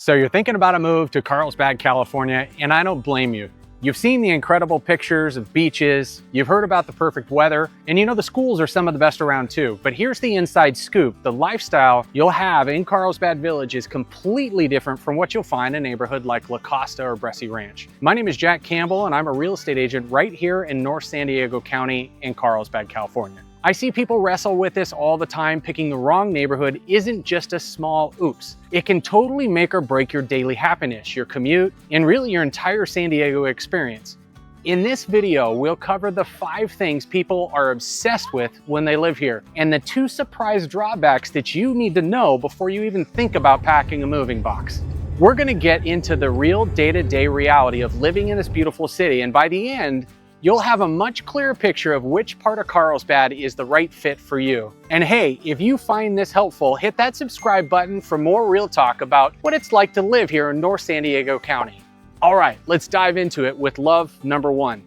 So you're thinking about a move to Carlsbad, California, and I don't blame you. You've seen the incredible pictures of beaches, you've heard about the perfect weather, and you know the schools are some of the best around too. But here's the inside scoop. The lifestyle you'll have in Carlsbad Village is completely different from what you'll find in a neighborhood like La Costa or Bressi Ranch. My name is Campbell, and I'm a real estate agent right here in North San Diego County in Carlsbad, California. I see people wrestle with this all the time. Picking the wrong neighborhood isn't just a small oops. It can totally make or break your daily happiness, your commute, and really your entire San Diego experience. In this video, we'll cover the 5 things people are obsessed with when they live here, and the 2 surprise drawbacks that you need to know before you even think about packing a moving box. We're gonna get into the real day-to-day reality of living in this beautiful city, and by the end, you'll have a much clearer picture of which part of Carlsbad is the right fit for you. And hey, if you find this helpful, hit that subscribe button for more real talk about what it's like to live here in North San Diego County. All right, let's dive into it with love number 1.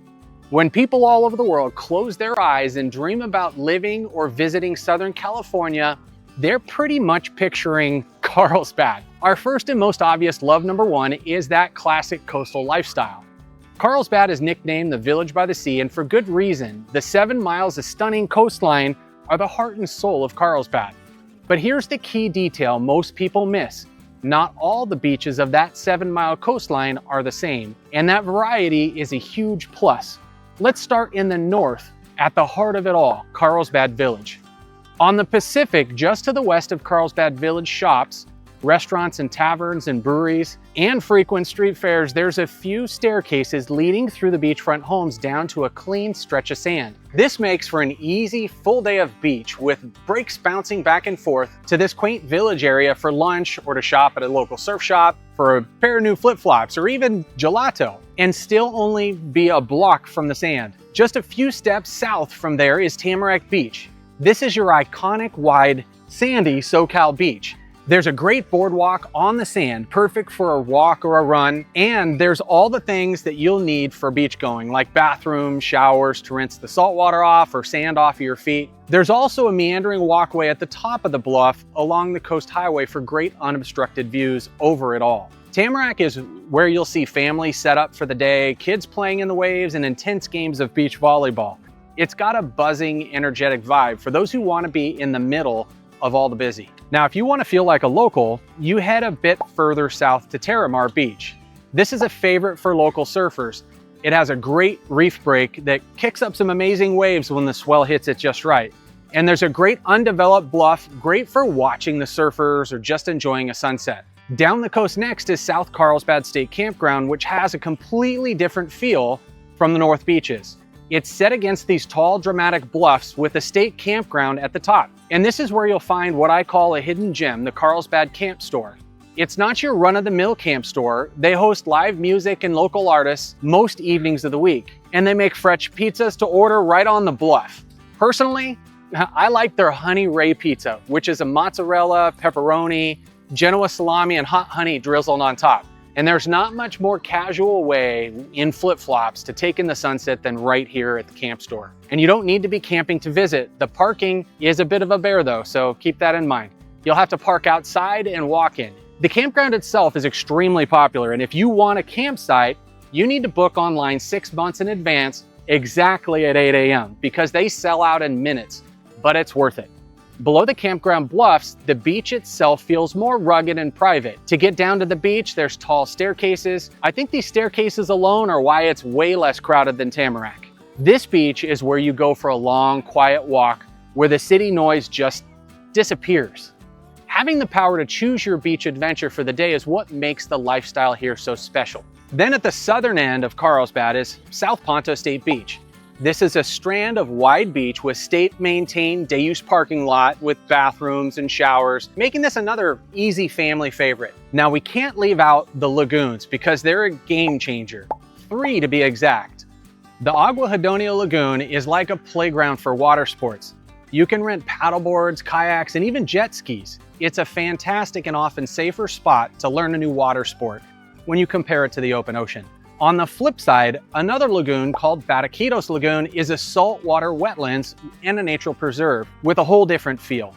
When people all over the world close their eyes and dream about living or visiting Southern California, they're pretty much picturing Carlsbad. Our first and most obvious love number 1 is that classic coastal lifestyle. Carlsbad is nicknamed the Village by the Sea, and for good reason. The 7 miles of stunning coastline are the heart and soul of Carlsbad. But here's the key detail most people miss. Not all the beaches of that 7-mile coastline are the same, and that variety is a huge plus. Let's start in the north, at the heart of it all, Carlsbad Village. On the Pacific, just to the west of Carlsbad Village shops, restaurants and taverns and breweries, and frequent street fairs, there's a few staircases leading through the beachfront homes down to a clean stretch of sand. This makes for an easy full day of beach with breaks bouncing back and forth to this quaint village area for lunch or to shop at a local surf shop for a pair of new flip-flops or even gelato, and still only be a block from the sand. Just a few steps south from there is Tamarack Beach. This is your iconic wide sandy SoCal beach. There's a great boardwalk on the sand, perfect for a walk or a run, and there's all the things that you'll need for beach going, like bathrooms, showers to rinse the salt water off or sand off of your feet. There's also a meandering walkway at the top of the bluff along the coast highway for great unobstructed views over it all. Tamarack is where you'll see families set up for the day, kids playing in the waves, and intense games of beach volleyball. It's got a buzzing, energetic vibe for those who want to be in the middle of all the busy. Now, if you want to feel like a local, you head a bit further south to Terramar Beach. This is a favorite for local surfers. It has a great reef break that kicks up some amazing waves when the swell hits it just right. And there's a great undeveloped bluff, great for watching the surfers or just enjoying a sunset. Down the coast next is South Carlsbad State Campground, which has a completely different feel from the North Beaches. It's set against these tall, dramatic bluffs with a state campground at the top. And this is where you'll find what I call a hidden gem, the Carlsbad Camp Store. It's not your run-of-the-mill camp store. They host live music and local artists most evenings of the week. And they make fresh pizzas to order right on the bluff. Personally, I like their Honey Ray Pizza, which is a mozzarella, pepperoni, Genoa salami, and hot honey drizzled on top. And there's not much more casual way in flip-flops to take in the sunset than right here at the camp store. And you don't need to be camping to visit. The parking is a bit of a bear though, so keep that in mind. You'll have to park outside and walk in. The campground itself is extremely popular, and if you want a campsite, you need to book online 6 months in advance exactly at 8 a.m. because they sell out in minutes, but it's worth it. Below the campground bluffs, the beach itself feels more rugged and private. To get down to the beach, there's tall staircases. I think these staircases alone are why it's way less crowded than Tamarack. This beach is where you go for a long, quiet walk where the city noise just disappears. Having the power to choose your beach adventure for the day is what makes the lifestyle here so special. Then at the southern end of Carlsbad is South Ponto State Beach. This is a strand of wide beach with state-maintained day-use parking lot with bathrooms and showers, making this another easy family favorite. Now, we can't leave out the Lagoons because they're a game changer. 3 to be exact. The Agua Hedonio Lagoon is like a playground for water sports. You can rent paddleboards, kayaks, and even jet skis. It's a fantastic and often safer spot to learn a new water sport when you compare it to the open ocean. On the flip side, another lagoon called Bataquitos Lagoon is a saltwater wetlands and a natural preserve with a whole different feel.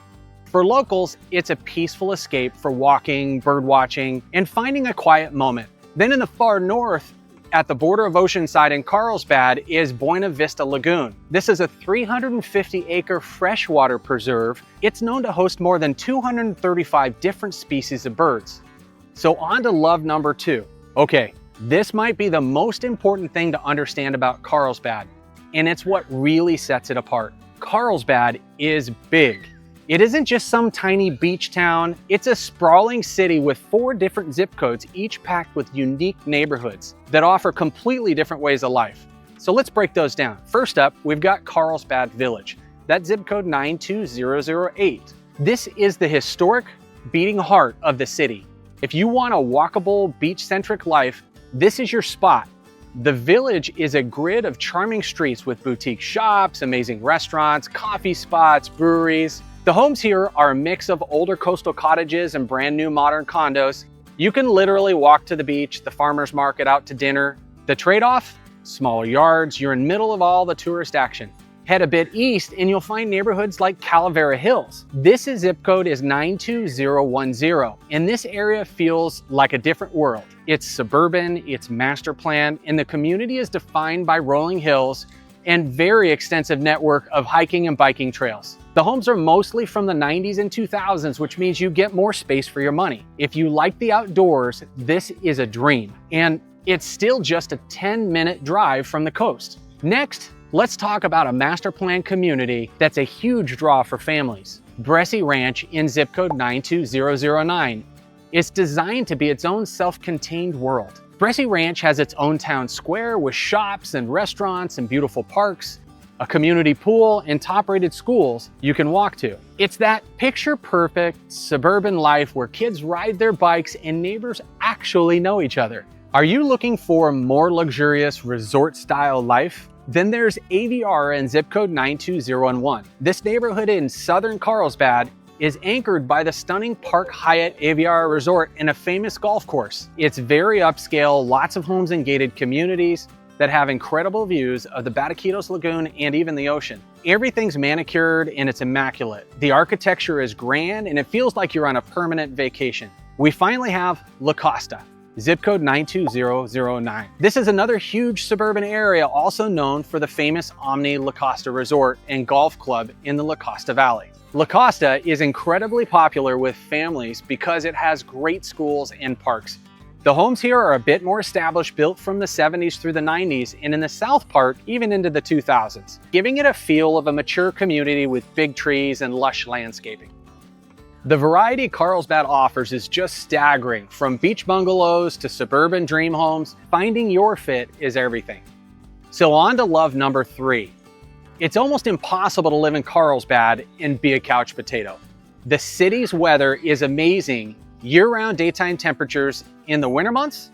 For locals, it's a peaceful escape for walking, bird watching, and finding a quiet moment. Then in the far north, at the border of Oceanside and Carlsbad, is Buena Vista Lagoon. This is a 350-acre freshwater preserve. It's known to host more than 235 different species of birds. So on to love number 2. Okay, this might be the most important thing to understand about Carlsbad, and it's what really sets it apart. Carlsbad is big. It isn't just some tiny beach town, it's a sprawling city with 4 different zip codes, each packed with unique neighborhoods that offer completely different ways of life. So let's break those down. First up, we've got Carlsbad Village. That's zip code 92008. This is the historic beating heart of the city. If you want a walkable, beach-centric life, this is your spot. The village is a grid of charming streets with boutique shops, amazing restaurants, coffee spots, breweries. The homes here are a mix of older coastal cottages and brand new modern condos. You can literally walk to the beach, the farmer's market, out to dinner. The trade-off? Smaller yards, you're in the middle of all the tourist action. Head a bit east and you'll find neighborhoods like Calavera Hills. This zip code is 92010, and this area feels like a different world. It's suburban, it's master planned, and the community is defined by rolling hills and very extensive network of hiking and biking trails. The homes are mostly from the 90s and 2000s, which means you get more space for your money. If you like the outdoors, this is a dream. And it's still just a 10-minute drive from the coast. Next, let's talk about a master plan community that's a huge draw for families. Bressi Ranch in zip code 92009. It's designed to be its own self-contained world. Bressi Ranch has its own town square with shops and restaurants and beautiful parks, a community pool, and top-rated schools you can walk to. It's that picture-perfect suburban life where kids ride their bikes and neighbors actually know each other. Are you looking for a more luxurious resort-style life? Then there's Aviara and zip code 92011. This neighborhood in southern Carlsbad is anchored by the stunning Park Hyatt Aviara Resort and a famous golf course. It's very upscale, lots of homes and gated communities that have incredible views of the Bataquitos Lagoon and even the ocean. Everything's manicured and it's immaculate. The architecture is grand and it feels like you're on a permanent vacation. We finally have La Costa, zip code 92009. This is another huge suburban area also known for the famous Omni La Costa Resort and Golf Club in the La Costa Valley. La Costa is incredibly popular with families because it has great schools and parks. The homes here are a bit more established, built from the 70s through the 90s, and in the south part, even into the 2000s, giving it a feel of a mature community with big trees and lush landscaping. The variety Carlsbad offers is just staggering. From beach bungalows to suburban dream homes, finding your fit is everything. So on to love number 3. It's almost impossible to live in Carlsbad and be a couch potato. The city's weather is amazing. Year-round daytime temperatures in the winter months,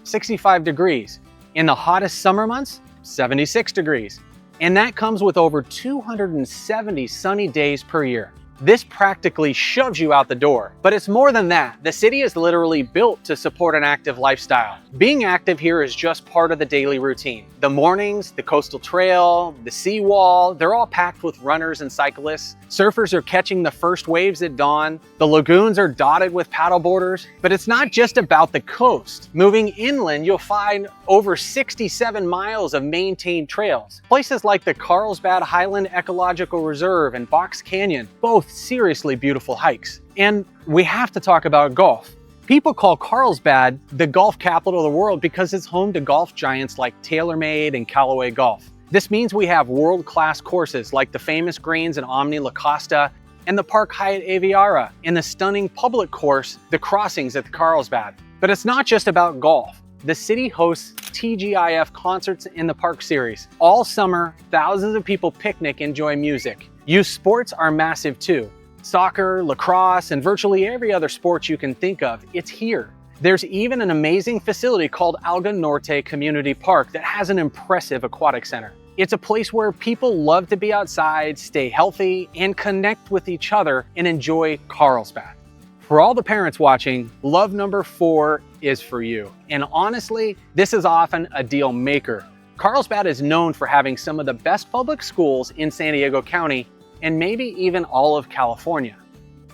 65 degrees. In the hottest summer months, 76 degrees. And that comes with over 270 sunny days per year. This practically shoves you out the door. But it's more than that. The city is literally built to support an active lifestyle. Being active here is just part of the daily routine. The mornings, the coastal trail, the seawall, they're all packed with runners and cyclists. Surfers are catching the first waves at dawn. The lagoons are dotted with paddleboarders. But it's not just about the coast. Moving inland, you'll find over 67 miles of maintained trails. Places like the Carlsbad Highland Ecological Reserve and Box Canyon, both seriously beautiful hikes. And we have to talk about golf. People call Carlsbad the golf capital of the world because it's home to golf giants like TaylorMade and Callaway Golf. This means we have world-class courses like the famous greens in Omni La Costa and the Park Hyatt Aviara, and the stunning public course, the Crossings at the Carlsbad. But it's not just about golf. The city hosts TGIF concerts in the Park Series. All summer, thousands of people picnic and enjoy music. Youth sports are massive too. Soccer, lacrosse, and virtually every other sport you can think of, it's here. There's even an amazing facility called Alga Norte Community Park that has an impressive aquatic center. It's a place where people love to be outside, stay healthy, and connect with each other and enjoy Carlsbad. For all the parents watching, love number 4 is for you. And honestly, this is often a deal maker. Carlsbad is known for having some of the best public schools in San Diego County and maybe even all of California.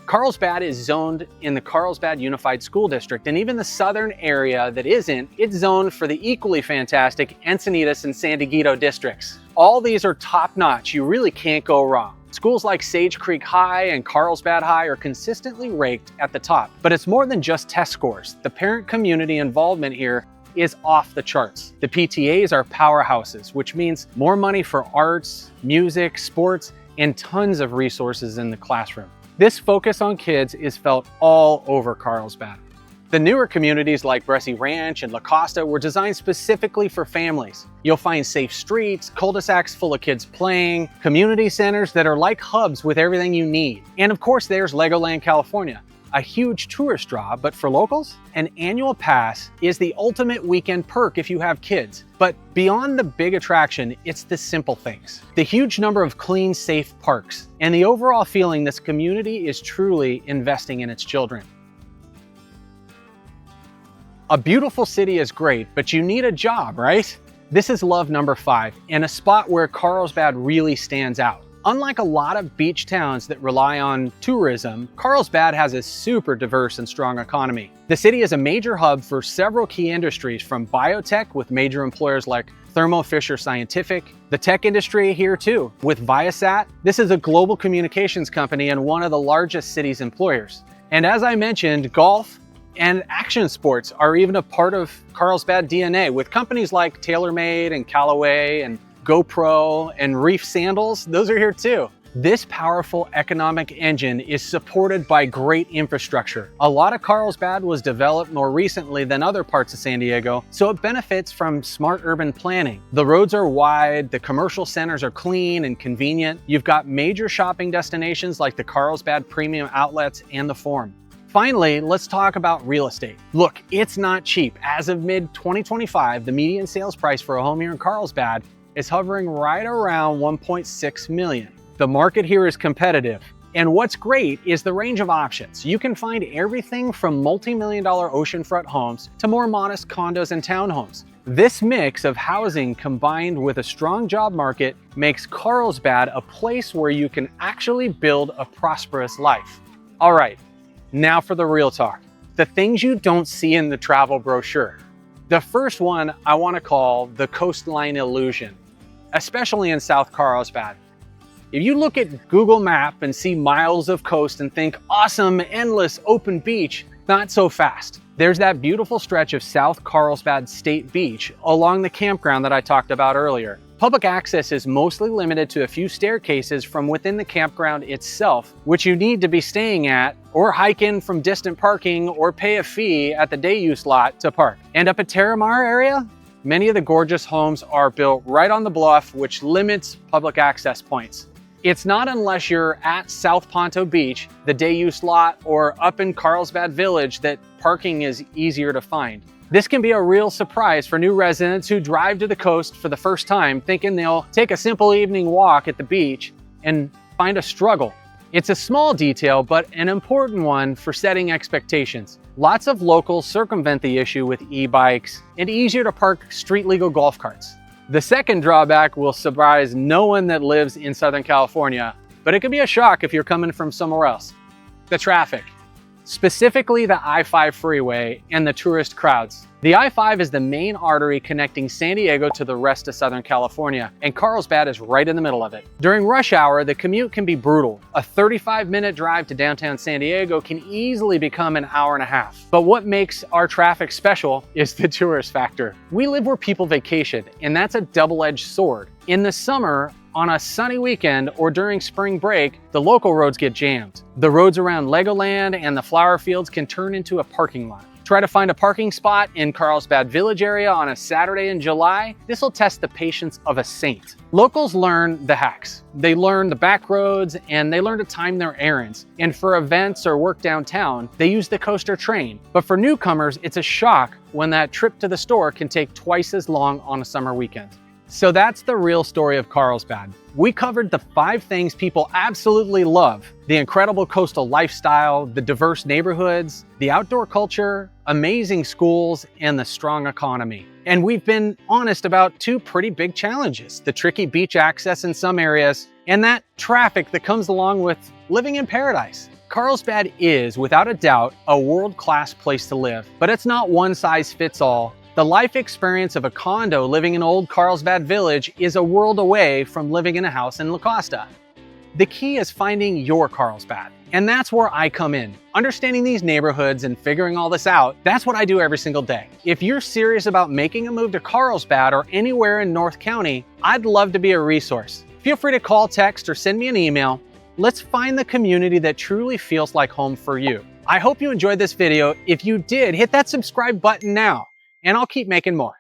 Carlsbad is zoned in the Carlsbad Unified School District, and even the southern area that isn't, it's zoned for the equally fantastic Encinitas and San Dieguito districts. All these are top-notch. You really can't go wrong. Schools like Sage Creek High and Carlsbad High are consistently ranked at the top. But it's more than just test scores. The parent community involvement here is off the charts. The PTAs are powerhouses, which means more money for arts, music, sports, and tons of resources in the classroom. This focus on kids is felt all over Carlsbad. The newer communities like Bressi Ranch and La Costa were designed specifically for families. You'll find safe streets, cul-de-sacs full of kids playing, community centers that are like hubs with everything you need. And of course, there's Legoland, California, a huge tourist draw, but for locals, an annual pass is the ultimate weekend perk if you have kids. But beyond the big attraction, it's the simple things. The huge number of clean, safe parks, and the overall feeling this community is truly investing in its children. A beautiful city is great, but you need a job, right? This is love number 5, and a spot where Carlsbad really stands out. Unlike a lot of beach towns that rely on tourism, Carlsbad has a super diverse and strong economy. The city is a major hub for several key industries, from biotech with major employers like Thermo Fisher Scientific, the tech industry here too, with Viasat. This is a global communications company and one of the largest city's employers. And as I mentioned, golf and action sports are even a part of Carlsbad DNA, with companies like TaylorMade and Callaway and GoPro and Reef Sandals, those are here too. This powerful economic engine is supported by great infrastructure. A lot of Carlsbad was developed more recently than other parts of San Diego, so it benefits from smart urban planning. The roads are wide, the commercial centers are clean and convenient. You've got major shopping destinations like the Carlsbad Premium Outlets and the Forum. Finally, let's talk about real estate. Look, it's not cheap. As of mid-2025, the median sales price for a home here in Carlsbad is hovering right around $1.6 million. The market here is competitive. And what's great is the range of options. You can find everything from multi-million-dollar oceanfront homes to more modest condos and townhomes. This mix of housing combined with a strong job market makes Carlsbad a place where you can actually build a prosperous life. All right, now for the real talk. The things you don't see in the travel brochure. The first one I want to call the coastline illusion, especially in South Carlsbad. If you look at Google Map and see miles of coast and think, awesome, endless, open beach, not so fast. There's that beautiful stretch of South Carlsbad State Beach along the campground that I talked about earlier. Public access is mostly limited to a few staircases from within the campground itself, which you need to be staying at or hike in from distant parking or pay a fee at the day use lot to park. And up at Terramar area, many of the gorgeous homes are built right on the bluff, which limits public access points. It's not unless you're at South Ponto Beach, the day use lot, or up in Carlsbad Village that parking is easier to find. This can be a real surprise for new residents who drive to the coast for the first time, thinking they'll take a simple evening walk at the beach and find a struggle. It's a small detail, but an important one for setting expectations. Lots of locals circumvent the issue with e-bikes and easier to park street legal golf carts. The second drawback will surprise no one that lives in Southern California, but it can be a shock if you're coming from somewhere else. The traffic, specifically the I-5 freeway and the tourist crowds. The I-5 is the main artery connecting San Diego to the rest of Southern California, and Carlsbad is right in the middle of it. During rush hour, the commute can be brutal. A 35-minute drive to downtown San Diego can easily become an hour and a half. But what makes our traffic special is the tourist factor. We live where people vacation, and that's a double-edged sword. In the summer, on a sunny weekend or during spring break, the local roads get jammed. The roads around Legoland and the flower fields can turn into a parking lot. Try to find a parking spot in Carlsbad Village area on a Saturday in July. This will test the patience of a saint. Locals learn the hacks. They learn the back roads and they learn to time their errands. And for events or work downtown, they use the coaster train. But for newcomers, it's a shock when that trip to the store can take twice as long on a summer weekend. So that's the real story of Carlsbad. We covered the 5 things people absolutely love: the incredible coastal lifestyle, the diverse neighborhoods, the outdoor culture, amazing schools, and the strong economy. And we've been honest about 2 pretty big challenges: the tricky beach access in some areas, and that traffic that comes along with living in paradise. Carlsbad is, without a doubt, a world-class place to live, but it's not one size fits all. The life experience of a condo living in old Carlsbad Village is a world away from living in a house in La Costa. The key is finding your Carlsbad, and that's where I come in. Understanding these neighborhoods and figuring all this out, that's what I do every single day. If you're serious about making a move to Carlsbad or anywhere in North County, I'd love to be a resource. Feel free to call, text, or send me an email. Let's find the community that truly feels like home for you. I hope you enjoyed this video. If you did, hit that subscribe button now, and I'll keep making more.